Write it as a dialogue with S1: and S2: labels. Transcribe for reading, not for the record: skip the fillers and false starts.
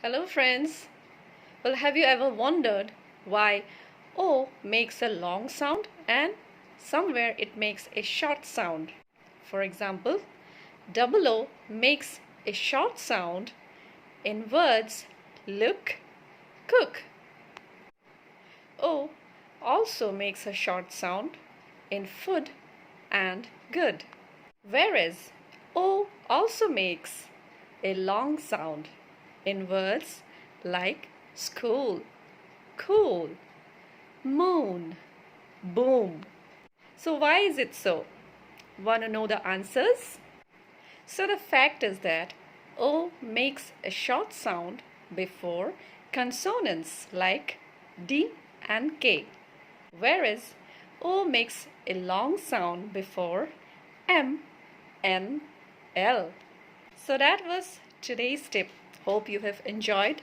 S1: Hello friends. Well, have you ever wondered why O makes a long sound and somewhere it makes a short sound? For example, double O makes a short sound in words look, cook. O also makes a short sound in food and good. Whereas O also makes a long sound in words like school, cool, moon, boom. So, why is it so? Want to know the answers? So, the fact is that O makes a short sound before consonants like D and K, whereas O makes a long sound before M, N, L. So, that was today's tip. Hope you have enjoyed.